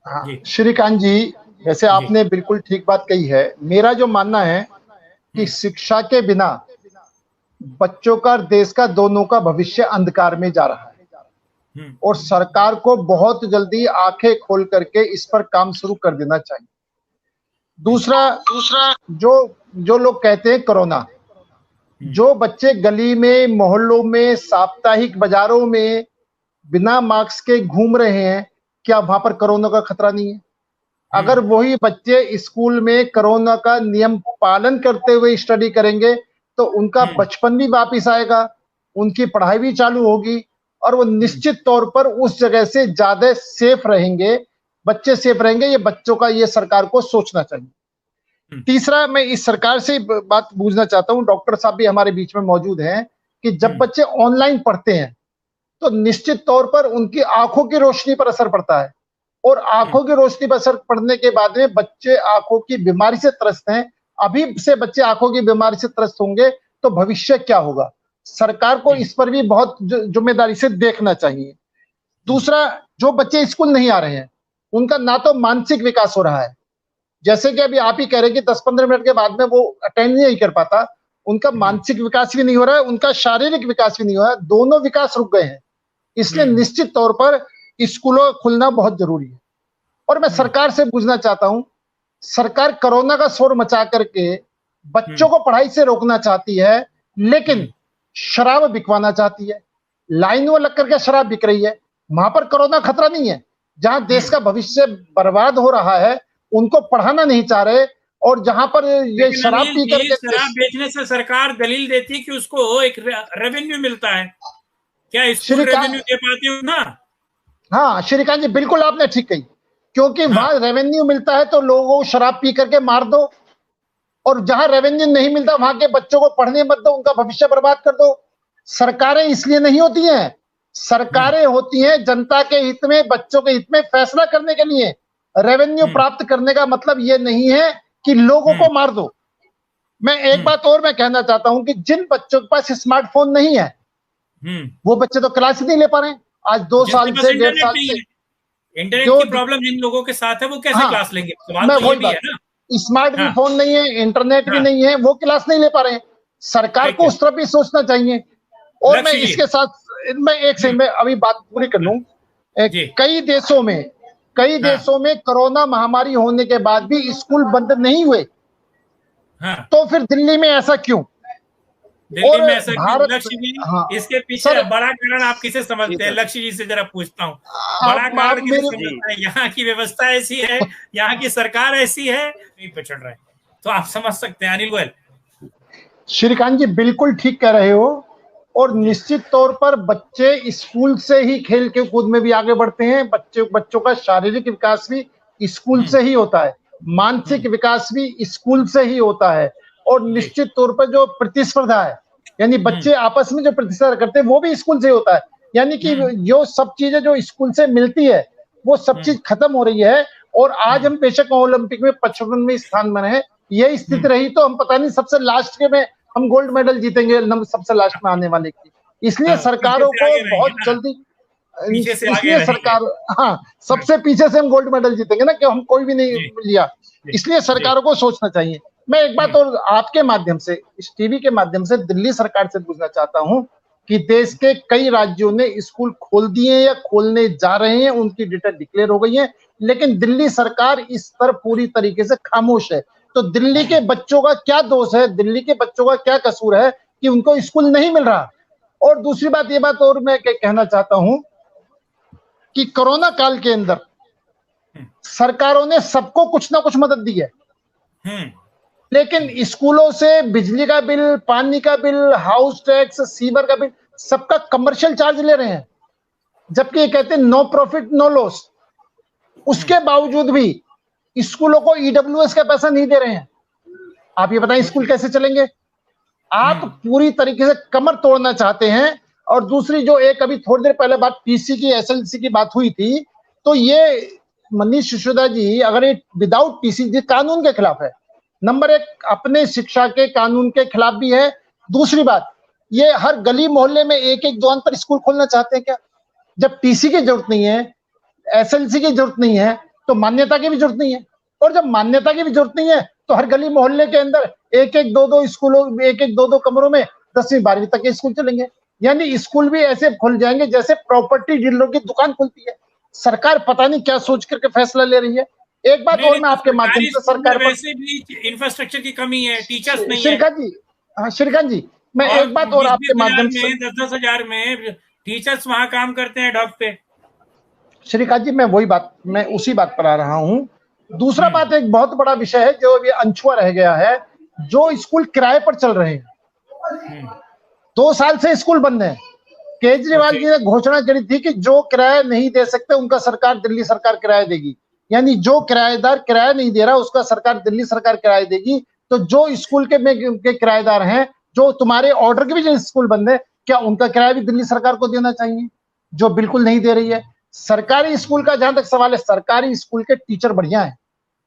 हाँ जी श्रीकांत जी, वैसे जी आपने बिल्कुल ठीक बात कही है। मेरा जो मानना है कि हम्म शिक्षा के बिना बच्चों का और देश का दोनों का भविष्य अंधकार में जा रहा है हम्म और सरकार को बहुत जल्दी आंखें खोल करके इस पर काम शुरू कर देना चाहिए। हम्म दूसरा, जो जो लोग कहते हैं कोरोना, हम्म जो बच्चे गली में, मोहल्लों में, साप्ताहिक बाजारों में बिना मास्क के घूम रहे हैं, क्या वहां पर कोरोना का खतरा नहीं है? अगर हम्म वही बच्चे स्कूल में कोरोना का नियम पालन करते हुए स्टडी करेंगे तो उनका हम्म बचपन भी वापिस आएगा, उनकी पढ़ाई भी चालू होगी और वो हम्म निश्चित तौर पर उस जगह से ज्यादा सेफ रहेंगे, बच्चे सेफ रहेंगे। ये बच्चों का, ये सरकार को सोचना चाहिए। हम्म तीसरा, मैं इस सरकार से बात पूछना चाहता हूं, डॉक्टर साहब भी हमारे बीच में मौजूद हैं, कि जब हम्म बच्चे ऑनलाइन पढ़ते हैं तो निश्चित तौर पर उनकी आंखों की रोशनी पर असर पड़ता है और हम्म आंखों की रोशनी पर असर पड़ने के बाद में बच्चे आंखों की बीमारी से त्रस्त हैं। अभी से बच्चे आंखों की बीमारी से त्रस्त होंगे तो भविष्य क्या होगा? सरकार को हम्म इस पर भी बहुत जिम्मेदारी से देखना चाहिए। हम्म दूसरा, जो बच्चे स्कूल नहीं आ रहे हैं उनका ना तो मानसिक विकास हो रहा है, जैसे कि अभी आप ही कह रहे हैं कि 10-15 मिनट के बाद में वो अटेंड नहीं कर पाता, उनका हम्म मानसिक विकास भी नहीं हो रहा है, उनका शारीरिक विकास भी नहीं हो रहा है, दोनों विकास रुक गए हैं। इसलिए हम्म निश्चित तौर पर स्कूलों का खुलना बहुत जरूरी है। और मैं हम्म सरकार से पूछना चाहता हूं, सरकार कोरोना का शोर मचा करके बच्चों हम्म को पढ़ाई से रोकना चाहती है, लेकिन हम्म शराब बिकवाना चाहती है। लाइन में लग करके शराब बिक रही है, वहां पर कोरोना खतरा नहीं है। जहां देश हम्म। का भविष्य बर्बाद हो रहा है, उनको पढ़ाना नहीं चाह रहे, और जहां पर ये लेकिन शराब अनिल पी जी, करके शराब बेचने से सरकार दलील देती है कि उसको एक रेवेन्यू मिलता है। क्या स्कूल रेवेन्यू श्रीकांत, दे पाती हो ना? हाँ श्रीकांत जी, बिल्कुल आपने ठीक कही, क्योंकि हाँ वहां रेवेन्यू मिलता है तो लोगों को शराब पी करके मार दो, और जहां रेवेन्यू नहीं मिलता वहां के बच्चों को पढ़ने मत दो, उनका भविष्य बर्बाद कर दो। सरकारें इसलिए नहीं होती हैं, हम्म सरकारें होती हैं जनता के हित में, बच्चों के हित में फैसला करने के लिए। रेवेन्यू हम्म प्राप्त करने का मतलब ये नहीं है कि लोगों हम्म को मार दो। मैं एक हम्म बात और मैं कहना चाहता हूं कि जिन बच्चों के पास स्मार्टफोन नहीं है, हम्म। वो बच्चे तो क्लास ही नहीं ले पा रहे हैं आज, 2 साल जिनके पास से, डेढ़ इंटरनेट साल नहीं से। है, इंटरनेट जो, की प्रॉब्लम जिन लोगों के साथ है वो कैसे हाँ, क्लास लेंगे? सवाल मैं तो ये वही भी है बात, ना। स्मार्ट भी हाँ फोन नहीं है, इंटरनेट भी हाँ। नहीं है, वो क्लास नहीं ले पा रहे हैं। सरकार ठीक को है। उस तरफ भी सोचना चाहिए। और मैं लक्ष्य जी। इसके साथ, मैं एक से हम्म। मैं अभी बात पूरी कर हाँ, लूं। जी। कई हाँ देशों में कोरोना महामारी होने के बाद भी स्कूल बंद नहीं हुए, हाँ। तो फिर दिल्ली में ऐसा क्यों? दिल्ली और में ऐसा क्यों भारत, लक्ष्य जी? हाँ इसके पीछे सर, बड़ा कारण आप किसे जी समझते हैं? सर। लक्ष्य जी से जरा पूछता हूँ, बड़ा आप कारण किसे मेरे, जी समझते हैं? यहाँ की व्यवस्था ऐसी है, यहाँ की सरकार ऐसी है, नहीं पे चढ़ रहा है, तो आप समझ सकते हैं। अनिल गोयल श्रीकांत जी बिल्कुल ठीक कह रहे हो, और जी। निश्चित तौर पर बच्चे स्कूल से ही खेल के कूद में भी आगे बढ़ते हैं। बच्चों का शारीरिक विकास भी स्कूल हम्म से ही होता है, मानसिक हम्म। विकास भी स्कूल से ही होता है। और जी। निश्चित तौर पर जो प्रतिस्पर्धा है, यानी हम्म बच्चे आपस में जो प्रतिस्पर्धा करते हैं, वो भी स्कूल से ही होता है। यानी कि हम्म जो सब चीजें जो स्कूल से मिलती है, वो सब हम्म चीज खत्म हो रही है। और आज हम्म हम बेशक ओलंपिक में 55वें स्थान बने हैं, ये स्थिति हम्म। रही तो हम पता नहीं सबसे लास्ट के में हम गोल्ड मेडल जीतेंगे, सबसे लास्ट में आने वाले की। इसलिए हाँ, पीछे सरकारों से को आगे रहेंगे बहुत ना, जल्दी, पीछे से आगे इसलिए रहेंगे। सरकार, हाँ, हाँ, सबसे पीछे से हम गोल्ड मेडल जीतेंगे ना, कि हम कोई भी नहीं जी लिया। जी इसलिए जी। सरकारों को सोचना चाहिए। मैं एक बात हम्म और आपके माध्यम से, इस टीवी के माध्यम से दिल्ली सरकार से पूछना चाहता हूं कि देश के कई राज्यों ने स्कूल खोल दिए या खोलने जा रहे हैं, उनकी डेटा डिक्लेयर हो गई है, लेकिन दिल्ली सरकार इस पर पूरी तरीके से खामोश है। तो दिल्ली के बच्चों का क्या दोष है, दिल्ली के बच्चों का क्या कसूर है कि उनको स्कूल नहीं मिल रहा? और दूसरी बात, ये बात और मैं कहना चाहता हूं कि कोरोना काल के अंदर हम्म सरकारों ने सबको कुछ ना कुछ मदद दी है, हम्म लेकिन स्कूलों से बिजली का बिल, पानी का बिल, हाउस टैक्स, सीवर का बिल, सबका कमर्शियल चार्ज ले रहे हैं, जबकि ये कहते हैं नो प्रॉफिट नो लॉस। हम्म। उसके बावजूद भी स्कूलों को ईडब्ल्यूएस का पैसा नहीं दे रहे हैं। आप ये बताएं स्कूल कैसे चलेंगे? आप हम्म पूरी तरीके से कमर तोड़ना चाहते हैं। और दूसरी, जो एक अभी थोड़ी देर पहले बात टीसी की, एसएलसी की बात हुई थी, तो ये मनीष सिसोदिया जी, अगर ये विदाउट टीसी कानून के खिलाफ है, नंबर एक अपने शिक्षा के कानून के खिलाफ भी है। दूसरी बात, ये हर गली मोहल्ले में एक एक दुकान पर स्कूल खोलना चाहते हैं क्या, जब टीसी की जरूरत नहीं है, एसएलसी की जरूरत नहीं है? तो मान्यता की भी जरूरत नहीं है। और जब मान्यता की भी जरूरत नहीं है तो हर गली मोहल्ले के अंदर एक एक दो दो स्कूलों, एक एक दो दो कमरों में 10वीं 12वीं तक के स्कूल चलेंगे। यानी स्कूल भी ऐसे खुल जाएंगे जैसे प्रॉपर्टी डीलरों की दुकान खुलती है। सरकार पता नहीं क्या सोच करके फैसला ले रही है। एक बात और मैं आपके माध्यम से सरकार पर, वैसे भी इंफ्रास्ट्रक्चर की कमी है, टीचर्स नहीं है। श्रीकांत जी, हाँ श्रीकांत जी, मैं एक बात और आपके माध्यम से, 10-10 हजार में टीचर्स वहां काम करते हैं डॉग पे। श्रीकांत जी, मैं वही बात, मैं उसी बात पर आ रहा हूँ। दूसरा बात, एक बहुत बड़ा विषय है जो अभी अनछुआ रह गया है, जो स्कूल किराए पर चल रहे हैं। 2 साल से स्कूल बंद है। केजरीवाल जी ने घोषणा करी थी कि जो किराया नहीं दे सकते उनका सरकार, दिल्ली सरकार किराया देगी। यानी जो किराएदार किराया नहीं दे रहा उसका सरकार, दिल्ली सरकार किराया देगी। तो जो स्कूल के किराएदार हैं, जो तुम्हारे ऑर्डर के भी जो स्कूल बंद है, क्या उनका किराया भी दिल्ली सरकार को देना चाहिए, जो बिल्कुल नहीं दे रही है। सरकारी स्कूल का जहां तक सवाल है, सरकारी स्कूल के टीचर बढ़िया है,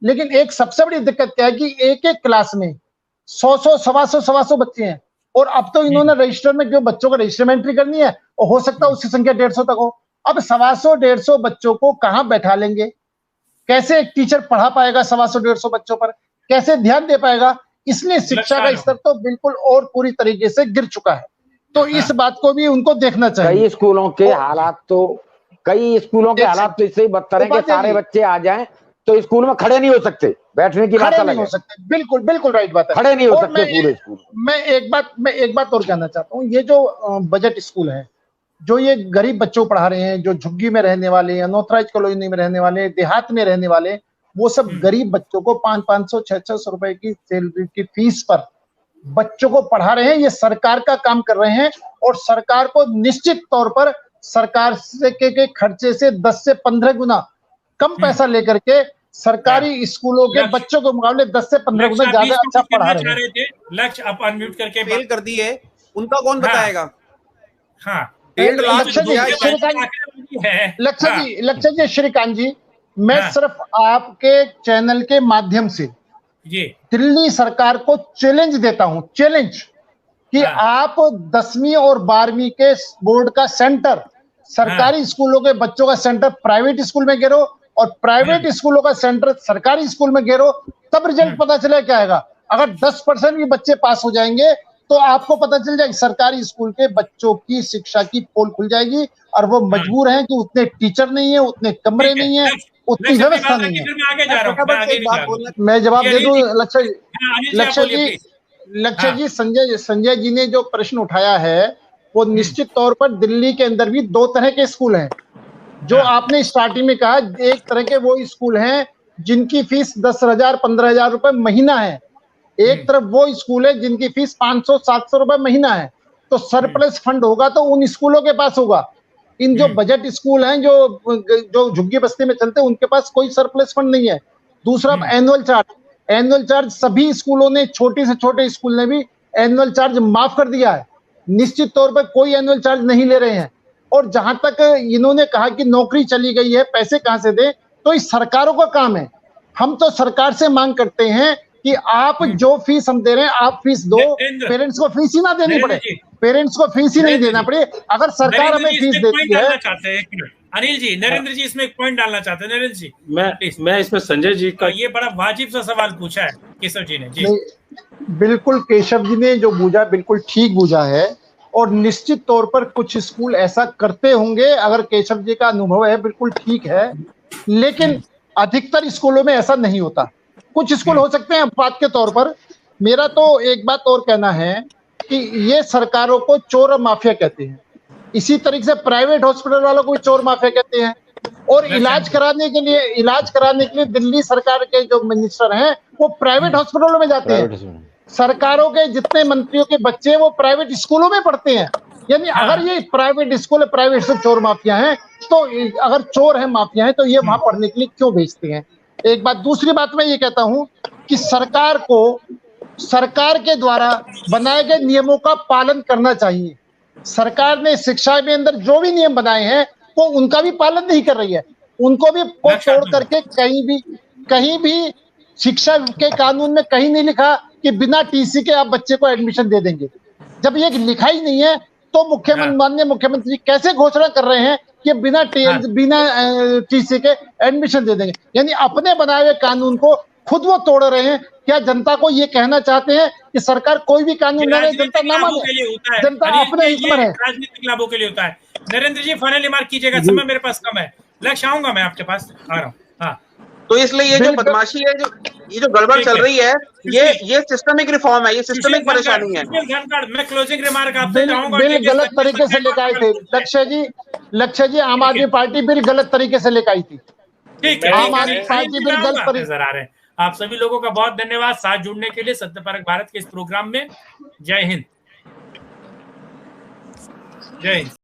लेकिन एक सबसे बड़ी दिक्कत क्या है कि एक एक क्लास में 100 सवा सौ बच्चे हैं। और अब तो इन्होंने रजिस्टर में जो बच्चों का रजिस्टर में एंट्री करनी है, और हो सकता है उसकी संख्या 150 तक हो। अब 125-150 बच्चों को कहां बैठा लेंगे? कैसे एक टीचर पढ़ा पाएगा 125-150 बच्चों पर? कैसे ध्यान दे पाएगा? इसलिए शिक्षा का स्तर तो बिल्कुल और पूरी तरीके से गिर चुका है। तो इस बात को भी उनको देखना चाहिए। कई स्कूलों के हालात तो इससे ही बदतर है कि सारे बच्चे आ जाएं तो स्कूल में खड़े नहीं हो सकते, बैठने की बात अलग है। नहीं हो सकते, बिल्कुल बिल्कुल राइट बात है, खड़े नहीं हो सकते पूरे स्कूल। मैं एक बात और कहना चाहता हूँ। ये जो बजट स्कूल है, जो ये गरीब बच्चों को पढ़ा रहे हैं, जो झुग्गी में रहने वाले, अनऑथराइज्ड कॉलोनी में रहने वाले, देहात में रहने वाले, वो सब गरीब बच्चों को 500-600 रुपए की सैलरी की फीस पर बच्चों को पढ़ा रहे हैं। ये सरकार का काम कर रहे हैं, और सरकार को निश्चित तौर पर सरकार से के खर्चे से 10 से 15 गुना कम पैसा लेकर के सरकारी स्कूलों के बच्चों के मुकाबले 10 से 15 गुना ज्यादा अच्छा पढ़ा रहे हैं। लक्ष्य आप अनम्यूट करके फेल कर दी है, उनका कौन बताएगा? हाँ, लक्ष्य जी, श्रीकांत जी, मैं सिर्फ आपके चैनल के माध्यम से दिल्ली सरकार को चैलेंज देता हूं, चैलेंज कि आप 10वीं और 12वीं के बोर्ड का सेंटर, सरकारी स्कूलों के बच्चों का सेंटर प्राइवेट स्कूल में गिरो, और प्राइवेट स्कूलों का सेंटर सरकारी स्कूल में गिरो, तब रिजल्ट पता चले क्या आएगा। अगर 10% भी बच्चे पास हो जाएंगे तो आपको पता चल जाएगा सरकारी स्कूल के बच्चों की शिक्षा की पोल खुल जाएगी, और वो मजबूर हैं कि उतने टीचर नहीं है, उतने कमरे नहीं है, उतनी व्यवस्था नहीं है। मैं जवाब दे दूं लक्ष्य जी, संजय जी ने जो प्रश्न उठाया है, वो निश्चित तौर पर दिल्ली के अंदर भी 2 तरह के स्कूल हैं। जो आपने स्टार्टिंग में कहा, एक तरह के वो स्कूल हैं जिनकी फीस 10,000 15,000 रुपए महीना है। एक तरफ वो स्कूल है जिनकी फीस 500-700 रुपए महीना है। तो सरप्लस फंड होगा तो उन स्कूलों के पास होगा। इन जो बजट स्कूल हैं, जो झुग्गी बस्ती में चलते हैं, उनके पास कोई सरप्लस फंड नहीं है। दूसरा, एनुअल चार्ज सभी स्कूलों ने, छोटे से छोटे स्कूल ने भी एनुअल चार्ज माफ कर दिया है। निश्चित तौर पर कोई एनुअल चार्ज नहीं ले रहे हैं। और जहां तक इन्होंने कहा कि नौकरी चली गई है, पैसे कहां से दें, तो इस सरकारों का काम है। हम तो सरकार से मांग करते हैं कि आप जो फीस हम दे रहे हैं, आप फीस दो, पेरेंट्स को फीस ही ना देनी पड़े, पेरेंट्स को फीस ही नहीं देना पड़े। अगर सरकार हमें फीस देती है। अनिल जी, नरेंद्र जी इसमें एक पॉइंट डालना चाहते हैं। नरेंद्र जी, मैं इसमें संजय जी का, ये बड़ा वाजिब सा सवाल पूछा है केशव जी ने। जी बिल्कुल, केशव जी ने जो बूझा बिल्कुल ठीक बूझा है, और निश्चित तौर पर कुछ स्कूल ऐसा करते होंगे, अगर केशव जी का अनुभव है बिल्कुल ठीक है, लेकिन अधिकतर स्कूलों में ऐसा नहीं होता। कुछ स्कूल हो सकते हैं अपवाद के तौर पर। मेरा तो एक बात और कहना है कि ये सरकारों को चोर और माफिया कहते हैं, इसी तरीके से प्राइवेट हॉस्पिटल वालों को भी चोर माफिया कहते हैं। और इलाज कराने के लिए दिल्ली सरकार के जो मिनिस्टर हैं वो प्राइवेट हॉस्पिटलों में जाते हैं। सरकारों के जितने मंत्रियों के बच्चे वो प्राइवेट स्कूलों में पढ़ते हैं। यानी अगर ये प्राइवेट स्कूल है, प्राइवेट से चोर माफिया हैं, तो अगर चोर है, माफिया है, तो ये वहां पढ़ने के लिए क्यों भेजते हैं? एक बात। दूसरी बात मैं ये कहता हूं कि सरकार को सरकार के द्वारा बनाए गए नियमों का पालन करना चाहिए। सरकार ने शिक्षा के अंदर जो भी नियम बनाए हैं वो उनका भी पालन नहीं कर रही है। उनको भी तोड़ करके कहीं भी शिक्षा के कानून में कहीं नहीं लिखा कि बिना टीसी के आप बच्चे को एडमिशन दे देंगे। जब ये लिखा ही नहीं है तो माननीय मुख्यमंत्री कैसे घोषणा कर रहे हैं कि बिना टीसी के एडमिशन दे देंगे। यानी अपने बनाए हुए कानून को खुद वो तोड़ रहे हैं। क्या जनता को ये कहना चाहते हैं कि सरकार कोई भी कानून ले रहे, जनता ना माने, जनता अपने हित में है, राजनीतिक लाभों के लिए होता है। नरेंद्र जी फाइनल रिमार्क कीजिएगा, समय मेरे पास कम है, लक्ष्य आऊंगा मैं आपके पास, आ रहा हूँ। हाँ, तो इसलिए ये जो बदमाशी है, ये जो गड़बड़ चल रही है, ये सिस्टमिक रिफॉर्म है, ये सिस्टमिक परेशानी है। मैं क्लोजिंग रिमार्क आपसे चाहूंगा। बिल गलत तरीके से लेकर आए थे लक्ष्य जी, आम आदमी पार्टी बिल गलत तरीके से लेकर आई थी। ठीक है, आम आदमी पार्टी बिल गलत तरीके नजर आ रहे हैं। आप सभी लोगों का बहुत धन्यवाद साथ जुड़ने के लिए सत्यपरक भारत के इस प्रोग्राम में। जय हिंद, जय हिंद।